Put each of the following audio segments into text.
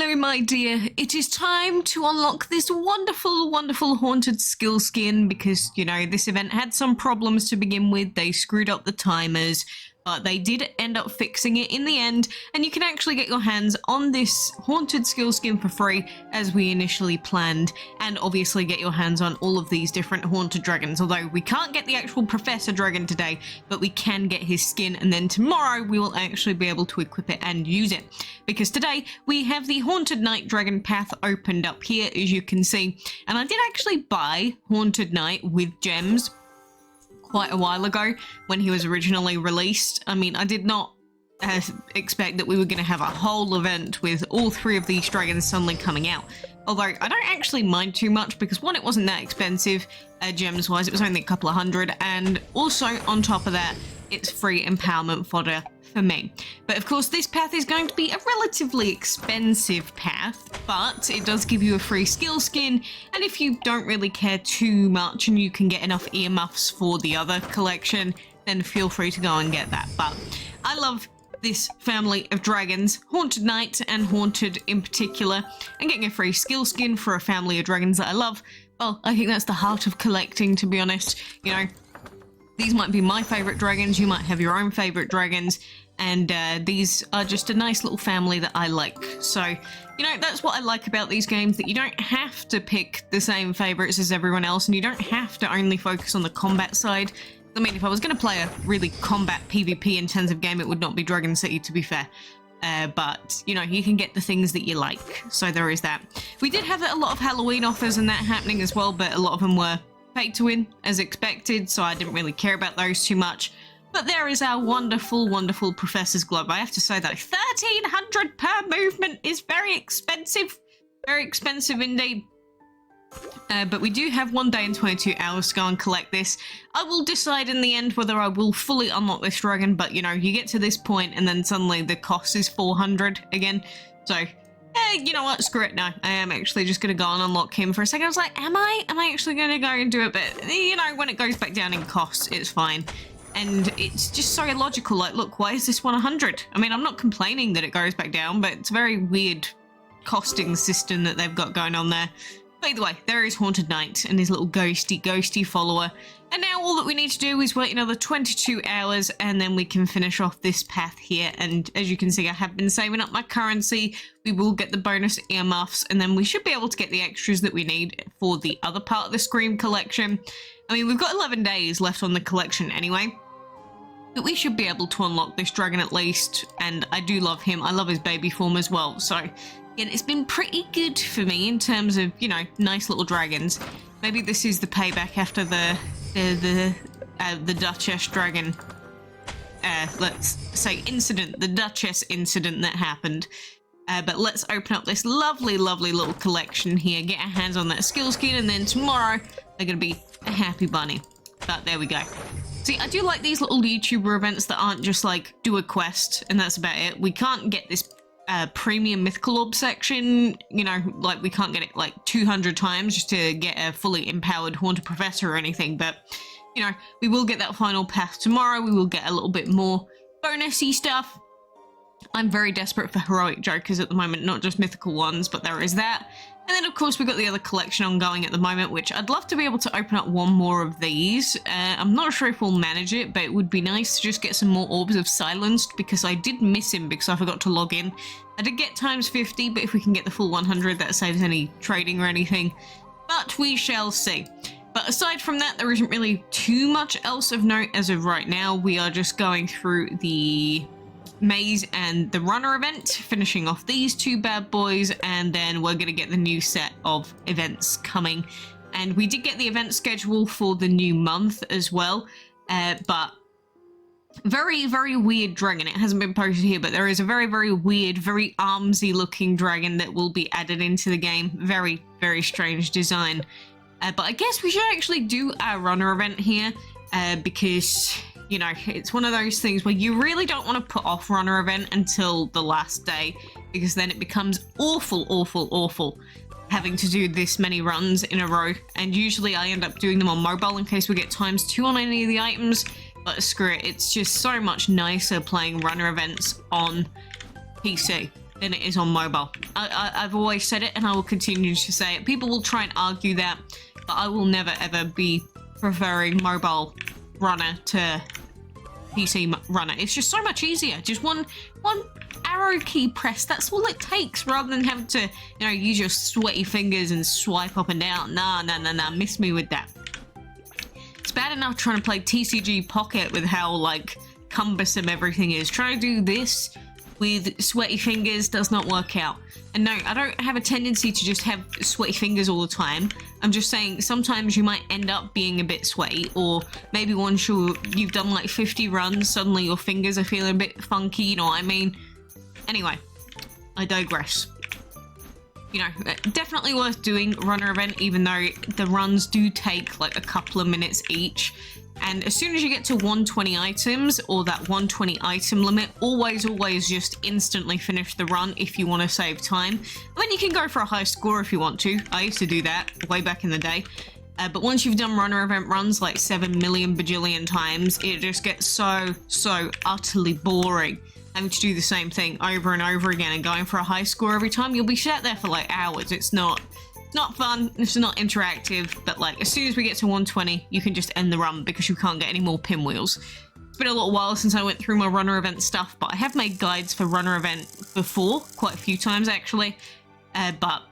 Hello, my dear. It is time to unlock this wonderful, wonderful haunted skill skin because, you know, this event had some problems to begin with. They screwed up the timers, but they did end up fixing it in the end, and you can actually get your hands on this haunted skill skin for free as we initially planned, and obviously get your hands on all of these different haunted dragons, although we can't get the actual Professor Dragon today, but we can get his skin, and then tomorrow we will actually be able to equip it and use it, because today we have the Haunted Knight Dragon path opened up here, as you can see, and I did actually buy Haunted Knight with gems quite a while ago when he was originally released. I mean, I did not expect that we were going to have a whole event with all three of these dragons suddenly coming out. Although I don't actually mind too much because one, it wasn't that expensive gems wise, it was only a couple of hundred, and also on top of that, it's free empowerment fodder for me. But of course this path is going to be a relatively expensive path, but it does give you a free skill skin, and if you don't really care too much and you can get enough earmuffs for the other collection, then feel free to go and get that. But I love this family of dragons, Haunted Knight and Haunted in particular, and getting a free skill skin for a family of dragons that I love, well, I think that's the heart of collecting, to be honest. You know, these might be my favourite dragons, you might have your own favourite dragons, and these are just a nice little family that I like. So, you know, that's what I like about these games, that you don't have to pick the same favourites as everyone else, and you don't have to only focus on the combat side. I mean, if I was going to play a really combat PvP intensive game, it would not be Dragon City, to be fair. But, you know, you can get the things that you like, so there is that. We did have a lot of Halloween offers and that happening as well, but a lot of them were pay to win as expected, so I didn't really care about those too much. But there is our wonderful, wonderful Professor's Globe. I have to say that 1,300 per movement is very expensive indeed. But we do have 1 day and 22 hours to go and collect this. I will decide in the end whether I will fully unlock this dragon, but you know, you get to this point and then suddenly the cost is 400 again. So, you know what, screw it, no. I am actually just going to go and unlock him. For a second I was like, am I actually going to go and do it? But, you know, when it goes back down in costs, it's fine. And it's just so illogical, like, look, why is this one 100? I mean, I'm not complaining that it goes back down, but it's a very weird costing system that they've got going on there. But either way, there is Haunted Knight and his little ghosty follower. And now all that we need to do is wait another 22 hours and then we can finish off this path here. And as you can see, I have been saving up my currency. We will get the bonus earmuffs and then we should be able to get the extras that we need for the other part of the Scream collection. I mean, we've got 11 days left on the collection anyway. But we should be able to unlock this dragon at least. And I do love him. I love his baby form as well. So, again, it's been pretty good for me in terms of, you know, nice little dragons. Maybe this is the payback after the Duchess dragon, let's say incident, the Duchess incident that happened. But let's open up this lovely, lovely little collection here, get our hands on that skill skin, and then tomorrow they're going to be a happy bunny. But there we go. See, I do like these little YouTuber events that aren't just like, do a quest, and that's about it. We can't get this premium mythical orb section, you know, like we can't get it like 200 times just to get a fully empowered haunted professor or anything, but you know, we will get that final path tomorrow. We will get a little bit more bonusy stuff. I'm very desperate for heroic jokers at the moment, not just mythical ones, but there is that. And then, of course, we've got the other collection ongoing at the moment, which I'd love to be able to open up one more of these. I'm not sure if we'll manage it, but it would be nice to just get some more Orbs of Silenced, because I did miss him because I forgot to log in. I did get times 50, but if we can get the full 100, that saves any trading or anything. But we shall see. But aside from that, there isn't really too much else of note as of right now. We are just going through the maze and the runner event, finishing off these two bad boys, and then we're going to get the new set of events coming. And we did get the event schedule for the new month as well, but very, very weird dragon. It hasn't been posted here, but there is a very, very weird, very armsy looking dragon that will be added into the game. Very, very strange design. But I guess we should actually do our runner event here, because, you know, it's one of those things where you really don't want to put off runner event until the last day, because then it becomes awful having to do this many runs in a row. And usually I end up doing them on mobile in case we get ×2 on any of the items, but screw it, it's just so much nicer playing runner events on PC. than it is on mobile. I've always said it, and I will continue to say it. People will try and argue that, but I will never ever be preferring mobile runner to PC runner. It's just so much easier. Just one arrow key press. That's all it takes, rather than having to, use your sweaty fingers and swipe up and down. Nah. Miss me with that. It's bad enough trying to play TCG Pocket with how, like, cumbersome everything is. Trying to do this with sweaty fingers does not work out. And no, I don't have a tendency to just have sweaty fingers all the time. I'm just saying sometimes you might end up being a bit sweaty, or maybe once you've done like 50 runs, suddenly your fingers are feeling a bit funky, you know what I mean? Anyway, I digress. Definitely worth doing runner event, even though the runs do take like a couple of minutes each. And as soon as you get to 120 items, or that 120 item limit, always just instantly finish the run if you want to save time. I mean, you can go for a high score if you want to. I used to do that way back in the day. But once you've done runner event runs like 7 million bajillion times, it just gets so utterly boring. Having to do the same thing over and over again and going for a high score every time. You'll be sat there for like hours. It's not fun, it's not interactive, but like as soon as we get to 120, you can just end the run because you can't get any more pinwheels. It's been a little while since I went through my runner event stuff, but I have made guides for runner event before, quite a few times actually. But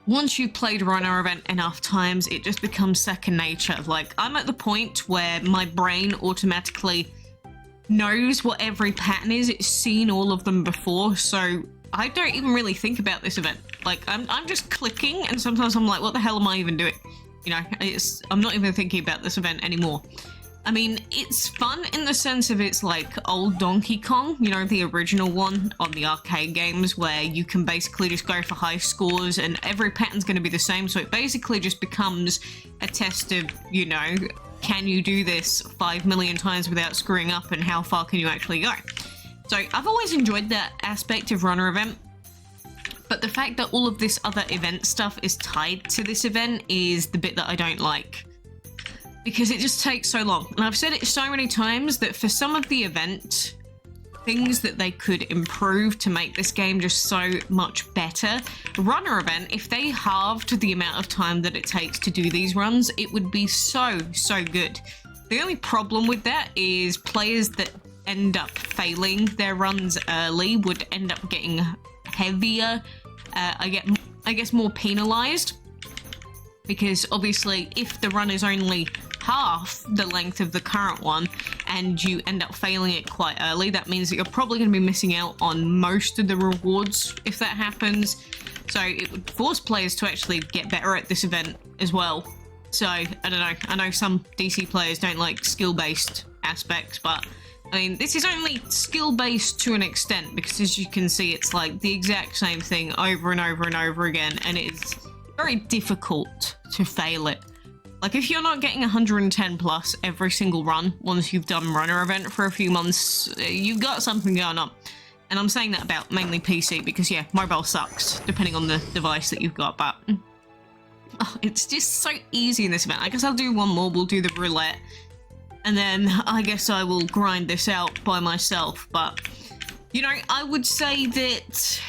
once you've played runner event enough times, it just becomes second nature. Like, I'm at the point where my brain automatically knows what every pattern is. It's seen all of them before, so I don't even really think about this event. Like, I'm just clicking, and sometimes I'm like, what the hell am I even doing? I'm not even thinking about this event anymore. I mean, it's fun in the sense of it's like old Donkey Kong, the original one on the arcade games, where you can basically just go for high scores and every pattern's going to be the same. So it basically just becomes a test of, can you do this 5 million times without screwing up, and how far can you actually go? So I've always enjoyed that aspect of runner event. But the fact that all of this other event stuff is tied to this event is the bit that I don't like. Because it just takes so long. And I've said it so many times that for some of the event things that they could improve to make this game just so much better, runner event, if they halved the amount of time that it takes to do these runs, it would be so good. The only problem with that is players that end up failing their runs early would end up getting heavier, I guess more penalized, because obviously if the run is only half the length of the current one and you end up failing it quite early, that means that you're probably going to be missing out on most of the rewards if that happens. So it would force players to actually get better at this event as well. So I don't know, I know some DC players don't like skill-based aspects, but I mean, this is only skill-based to an extent, because as you can see, it's like the exact same thing over and over and over again, and it's very difficult to fail it. Like, if you're not getting 110 plus every single run once you've done runner event for a few months, you've got something going on. And I'm saying that about mainly PC, because yeah, mobile sucks, depending on the device that you've got, but it's just so easy in this event. I guess I'll do one more, we'll do the roulette, and then I guess I will grind this out by myself. But, I would say that,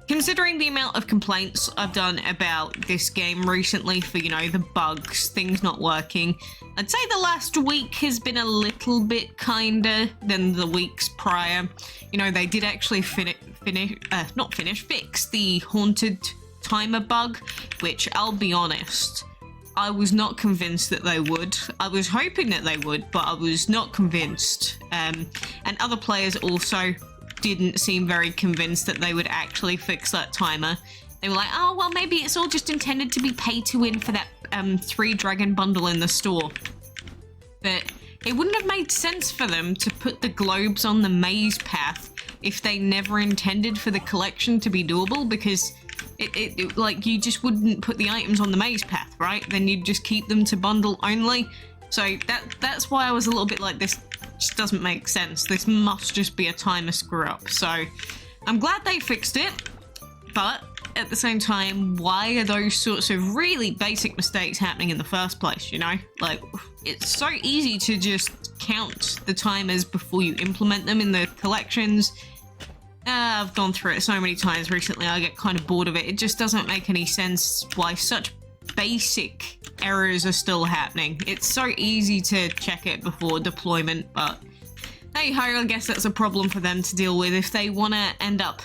considering the amount of complaints I've done about this game recently for, the bugs, things not working, I'd say the last week has been a little bit kinder than the weeks prior. They did actually fix the haunted timer bug, which, I'll be honest, I was not convinced that they would. I was hoping that they would, but I was not convinced. And other players also didn't seem very convinced that they would actually fix that timer. They were like, oh, well, maybe it's all just intended to be pay to win for that 3 dragon bundle in the store. But it wouldn't have made sense for them to put the globes on the maze path if they never intended for the collection to be doable, because it like, you just wouldn't put the items on the maze path, right? Then you'd just keep them to bundle only. So that's why I was a little bit like, this just doesn't make sense. This must just be a timer screw up. So I'm glad they fixed it, but at the same time, why are those sorts of really basic mistakes happening in the first place, Like, it's so easy to just count the timers before you implement them in the collections. I've gone through it so many times recently, I get kind of bored of it. It just doesn't make any sense why such basic errors are still happening. It's so easy to check it before deployment, but hey ho, I guess that's a problem for them to deal with. If they want to end up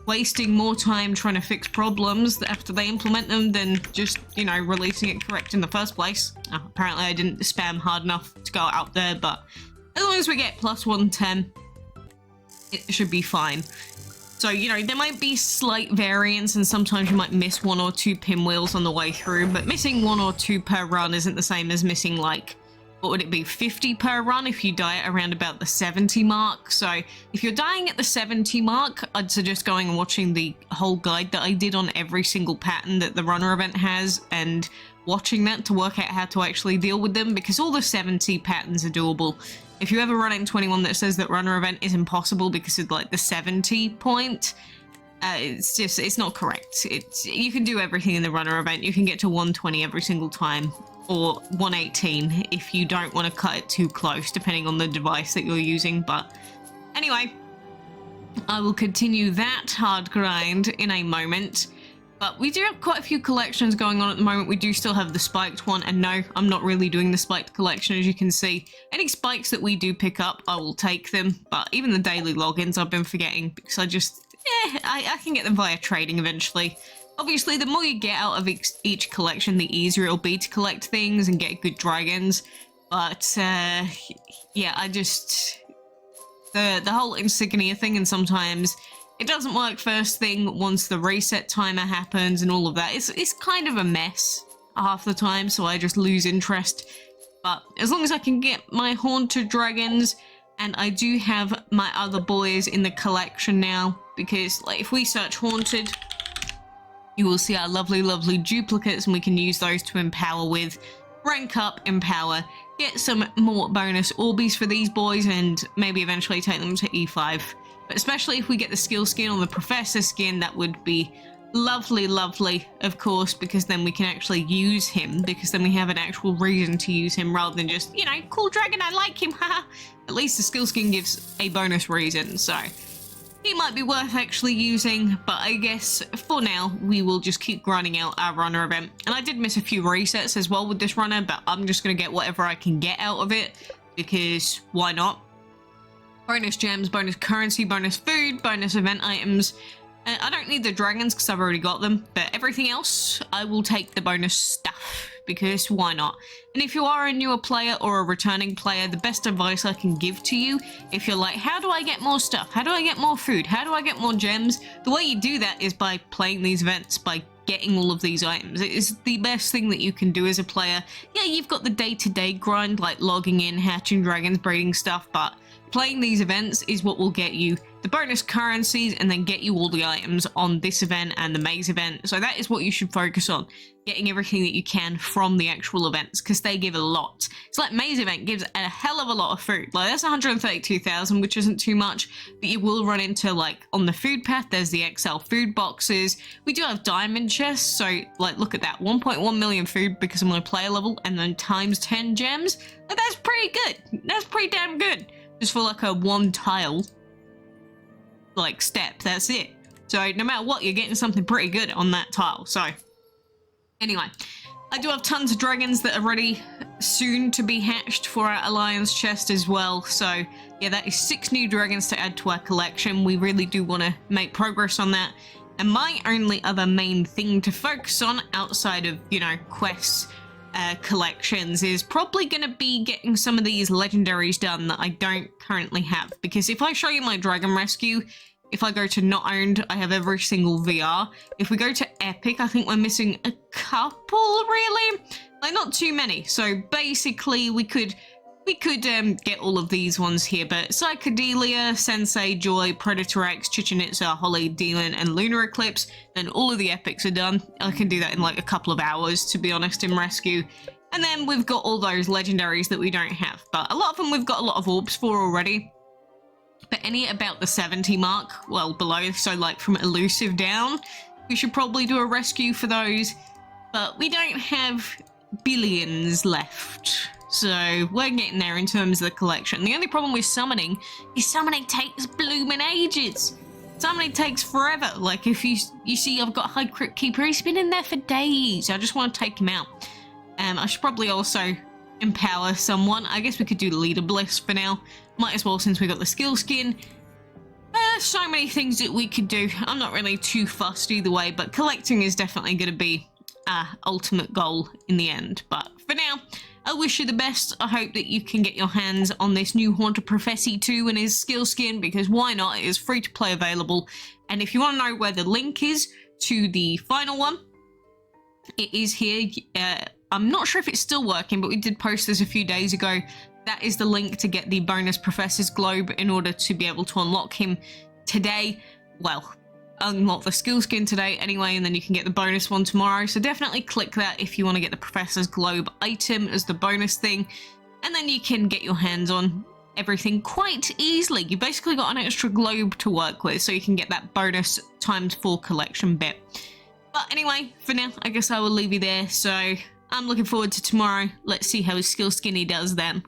wasting more time trying to fix problems after they implement them than just, you know, releasing it correct in the first place. Oh, apparently I didn't spam hard enough to go out there, but as long as we get plus 110, it should be fine. So, you know, there might be slight variance and sometimes you might miss 1 or 2 pinwheels on the way through, but missing 1 or 2 per run isn't the same as missing, like, what would it be, 50 per run if you die at around about the 70 mark. So if you're dying at the 70 mark, I'd suggest going and watching the whole guide that I did on every single pattern that the runner event has and watching that to work out how to actually deal with them, because all the 70 patterns are doable. If you ever run into anyone that says that runner event is impossible because of like the 70 point, it's not correct. You can do everything in the runner event. You can get to 120 every single time, or 118 if you don't want to cut it too close, depending on the device that you're using. But anyway, I will continue that hard grind in a moment. But we do have quite a few collections going on at the moment. We do still have the spiked one, and no, I'm not really doing the spiked collection, as you can see. Any spikes that we do pick up, I will take them, but even the daily logins I've been forgetting, because I can get them via trading eventually. Obviously, the more you get out of each collection, the easier it'll be to collect things and get good dragons. But, yeah, the whole insignia thing, and sometimes it doesn't work first thing once the reset timer happens and all of that. It's kind of a mess half the time, so I just lose interest. But as long as I can get my haunted dragons, and I do have my other boys in the collection now, because like if we search haunted, you will see our lovely, lovely duplicates, and we can use those to empower with, rank up, empower, get some more bonus Orbeez for these boys, and maybe eventually take them to E5. But especially if we get the skill skin on the professor skin, that would be lovely, lovely, of course, because then we can actually use him, because then we have an actual reason to use him rather than just, you know, cool dragon, I like him, haha. At least the skill skin gives a bonus reason, so he might be worth actually using, but I guess for now we will just keep grinding out our runner event. And I did miss a few resets as well with this runner, but I'm just going to get whatever I can get out of it, because why not? Bonus gems, bonus currency, bonus food, bonus event items. I don't need the dragons because I've already got them, but everything else, I will take the bonus stuff, because why not? And if you are a newer player or a returning player, the best advice I can give to you, if you're like, how do I get more stuff? How do I get more food? How do I get more gems? The way you do that is by playing these events, by getting all of these items. It is the best thing that you can do as a player. Yeah, you've got the day-to-day grind, like logging in, hatching dragons, breeding stuff, but playing these events is what will get you the bonus currencies and then get you all the items on this event and the maze event. So that is what you should focus on, getting everything that you can from the actual events, because they give a lot. It's like maze event gives a hell of a lot of food. Like that's 132,000, which isn't too much, but you will run into, like, on the food path, there's the XL food boxes. We do have diamond chests, so like look at that, 1.1 million food because of my player level, and then times 10 gems. Like, that's pretty good. That's pretty damn good. Just for like a one tile like step, that's it. So no matter what, you're getting something pretty good on that tile. So anyway, I do have tons of dragons that are ready soon to be hatched for our alliance chest as well. So yeah, that is 6 new dragons to add to our collection. We really do want to make progress on that. And my only other main thing to focus on outside of, you know, quests, collections, is probably going to be getting some of these legendaries done that I don't currently have. Because if I show you my dragon rescue, if I go to not owned, I have every single VR. If we go to epic, I think we're missing a couple, really, like not too many. So basically we could get all of these ones here, but Psychedelia, Sensei, Joy, Predator X, Chichen Itza, Holly, Demon, and Lunar Eclipse, then all of the epics are done. I can do that in like a couple of hours, to be honest, in Rescue. And then we've got all those legendaries that we don't have, but a lot of them we've got a lot of orbs for already. But any about the 70 mark, well below, so like from elusive down, we should probably do a rescue for those, but we don't have billions left. So we're getting there in terms of the collection. The only problem with summoning is summoning takes blooming ages. Summoning takes forever. Like, if you see I've got High Crypt Keeper, he's been in there for days. I just want to take him out. I should probably also empower someone. I guess we could do Leader Bliss for now. Might as well, since we got the skill skin. There's so many things that we could do. I'm not really too fussed either way, but collecting is definitely going to be our ultimate goal in the end. But for now, I wish you the best. I hope that you can get your hands on this new Haunted Professor 2 and his skill skin, because why not? It is free to play available. And if you want to know where the link is to the final one, it is here. I'm not sure if it's still working, but we did post this a few days ago. That is the link to get the bonus Professor's Globe in order to be able to unlock him today. Well, unlock the skill skin today anyway, and then you can get the bonus one tomorrow. So definitely click that if you want to get the Professor's Globe item as the bonus thing. And then you can get your hands on everything quite easily. You basically got an extra globe to work with, so you can get that bonus ×4 collection bit. But anyway, for now, I guess I will leave you there. So I'm looking forward to tomorrow. Let's see how his skill skinny does then.